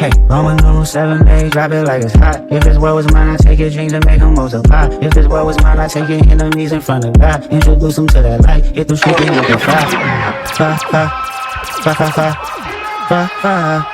Hey, Roman numeral 7 days, drop it like it's hot. If this world was mine, I take your dreams and make them multiply. If this world was mine, I take your enemies in front of God. Introduce them to that light, hit them streaking with the fire. Fire, fire, fire, fire, fire, fire,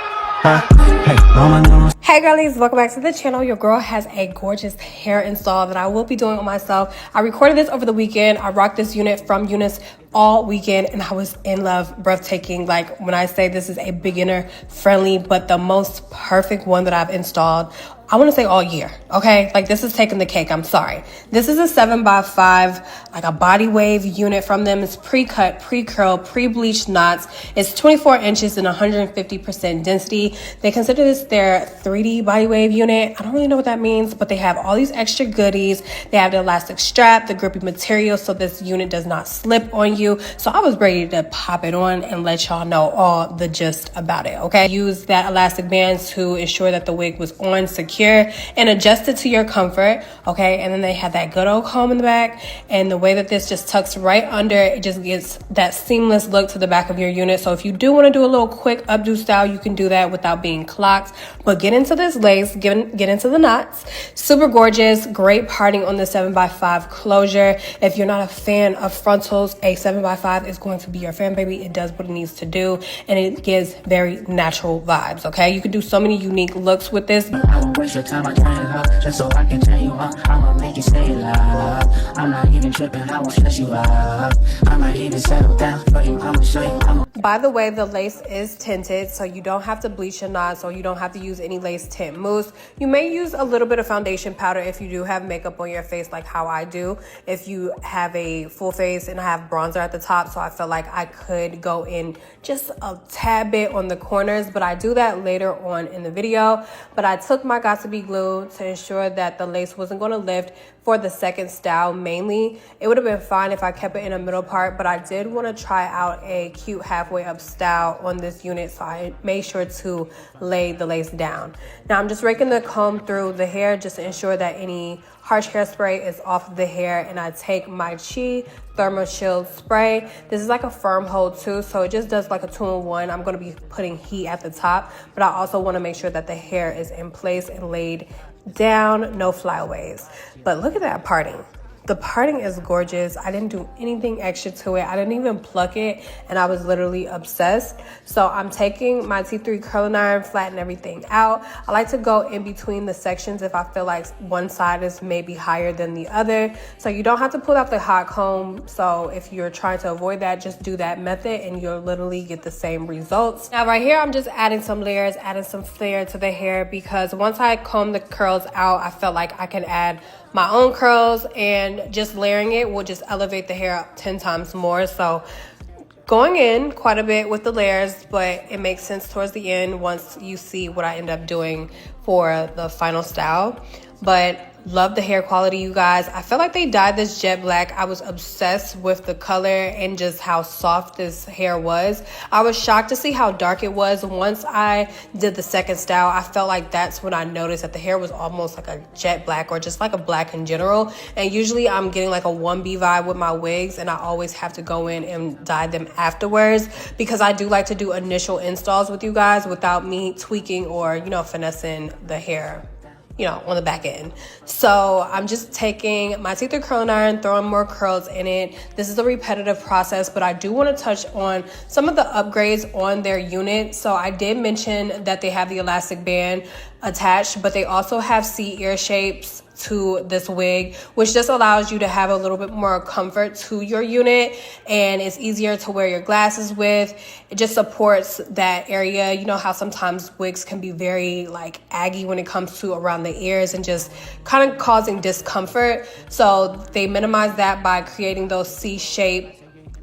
fire. Hey, Roman numeral. Hey girlies, welcome back to the channel. Your girl has a gorgeous hair install that I will be doing on myself. I recorded this over the weekend. I rocked this unit from Unice all weekend and I was in love, breathtaking. Like when I say this is a beginner friendly, but the most perfect one that I've installed, I want to say all year, okay? Like this is taking the cake, I'm sorry. This is a 7x5, like a body wave unit from them. It's pre-cut, pre-curl, pre-bleached knots. It's 24 inches and 150% density. They consider this their 3D body wave unit. I don't really know what that means, but they have all these extra goodies. They have the elastic strap, the grippy material, so this unit does not slip on you. So I was ready to pop it on and let y'all know all the gist about it, okay? Use that elastic band to ensure that the wig was on secure and adjust it to your comfort, okay? And then they have that good old comb in the back, and the way that this just tucks right under, it just gives that seamless look to the back of your unit. So if you do want to do a little quick updo style, you can do that without being clocked. But get into this lace, get into the knots. Super gorgeous, great parting on the 7x5 closure. If you're not a fan of frontals, a 7x5 is going to be your fan, baby. It does what it needs to do, and it gives very natural vibes, okay? You can do so many unique looks with this. I won't waste your time, I turn it up just so I can turn you up. I'ma make you stay alive. I'm not even tripping, I won't stress you out. I might even settle down for you, I'ma show you. By the way, the lace is tinted, so you don't have to bleach your knots or you don't have to use any lace tint mousse. You may use a little bit of foundation powder if you do have makeup on your face like how I do. If you have a full face and I have bronzer at the top, so I feel like I could go in just a tad bit on the corners, but I do that later on in the video. But I took my Got2b glue to ensure that the lace wasn't going to lift for the second style mainly. It would have been fine if I kept it in the middle part, but I did want to try out a cute halfway up style on this unit, so I made sure to lay the lace down. Now I'm just raking the comb through the hair just to ensure that any harsh hairspray is off of the hair, and I take my Chi Thermal Shield spray. This is like a firm hold too, so it just does like a 2-in-1. I'm going to be putting heat at the top, but I also want to make sure that the hair is in place and laid down, no flyaways. But look at that parting. The parting is gorgeous. I didn't do anything extra to it. I didn't even pluck it, and I was literally obsessed. So I'm taking my T3 curling iron, flatten everything out. I like to go in between the sections if I feel like one side is maybe higher than the other. So you don't have to pull out the hot comb. So if you're trying to avoid that, just do that method and you'll literally get the same results. Now right here, I'm just adding some layers, adding some flair to the hair, because once I comb the curls out, I felt like I can add my own curls, and just layering it will just elevate the hair up 10 times more. So going in quite a bit with the layers, but it makes sense towards the end once you see what I end up doing for the final style. But love the hair quality, you guys. I feel like they dyed this jet black. I was obsessed with the color and just how soft this hair was. I was shocked to see how dark it was. Once I did the second style, I felt like that's when I noticed that the hair was almost like a jet black, or just like a black in general. And usually I'm getting like a 1B vibe with my wigs, and I always have to go in and dye them afterwards, because I do like to do initial installs with you guys without me tweaking or, you know, finessing the hair, you know, on the back end. So I'm just taking my T3 curling iron, throwing more curls in it. This is a repetitive process, but I do want to touch on some of the upgrades on their unit. So I did mention that they have the elastic band attached, but they also have C ear shapes to this wig, which just allows you to have a little bit more comfort to your unit, and it's easier to wear your glasses with. It just supports that area. You know how sometimes wigs can be very like aggy when it comes to around the ears and just kind of causing discomfort. So they minimize that by creating those C-shaped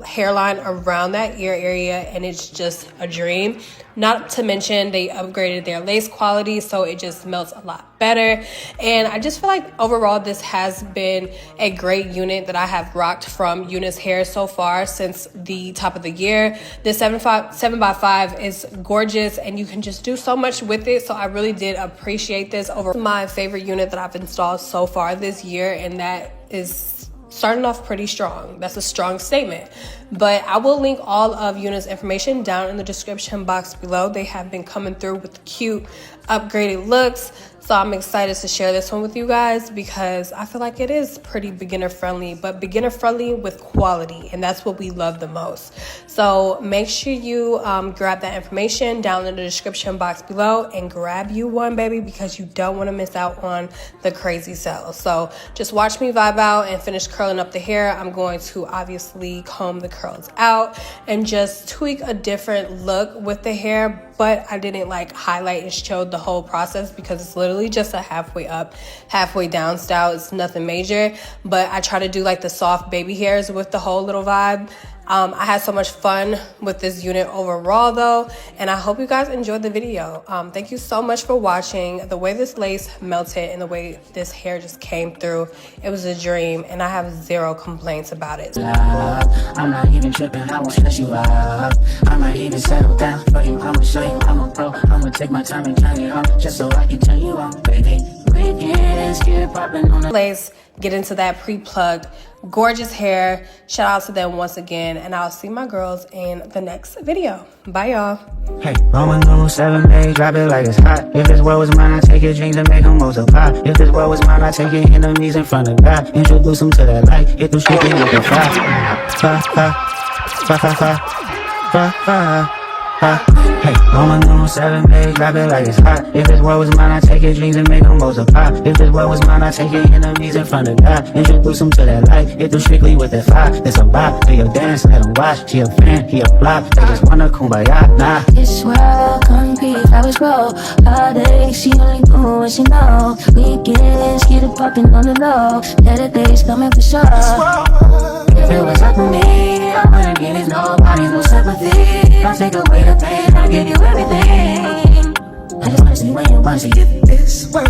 hairline around that ear area, and it's just a dream. Not to mention they upgraded their lace quality, so it just melts a lot better. And I just feel like overall this has been a great unit that I have rocked from Unice hair so far since the top of the year. The 7x5 is gorgeous, and you can just do so much with it. So I really did appreciate this over my favorite unit that I've installed so far this year, and that is starting off pretty strong. That's a strong statement. But I will link all of Unice's information down in the description box below. They have been coming through with cute, upgraded looks. So I'm excited to share this one with you guys because I feel like it is pretty beginner friendly, but beginner friendly with quality. And that's what we love the most. So make sure you grab that information down in the description box below and grab you one, baby, because you don't want to miss out on the crazy sale. So just watch me vibe out and finish curling up the hair. I'm going to obviously comb the curls out and just tweak a different look with the hair. But I didn't like highlight and show the whole process because it's literally just a halfway up, halfway down style. It's nothing major, but I try to do like the soft baby hairs with the whole little vibe. I had so much fun with this unit overall though, and I hope you guys enjoyed the video. Thank you so much for watching. The way this lace melted and the way this hair just came through, it was a dream, and I have zero complaints about it. I'm not even tripping, I won't stress you out. I might even settle down for you, I'ma show you I'm a pro. I'ma take my time and turn it on, just so I can turn you on, baby. Weekends, get popping on the lace, get into that pre-plugged, gorgeous hair. Shout out to them once again, and I'll see my girls in the next video. Bye, y'all. Hey, Roman numeral 7, babe, drop it like it's hot. If this world was mine, I take your dreams and make them multiply. If this world was mine, I take your enemies in front of God. Introduce them to that light, hit them strictly with the fire. Fire, fire, fire, fire, fire, fire. Hey, Roman numeral 7, babe, drop it like it's hot. If this world was mine, I take your dreams and make them multiply. If this world was mine, I take your enemies in front of God. Introduce them to that light, hit them strictly with that fire. It's a vibe, do your dance, let them watch. She a fan, he a flop, they just wanna kumbaya, nah. This world concrete, flowers grow. All day, she only cool when she know. Weekends, get it poppin' on the low. Better days coming for sure. If it was up to me, I wouldn't give it nobody, no sympathy. Don't take away the pain, I'll give you everything. I just wanna see when you want to get this world.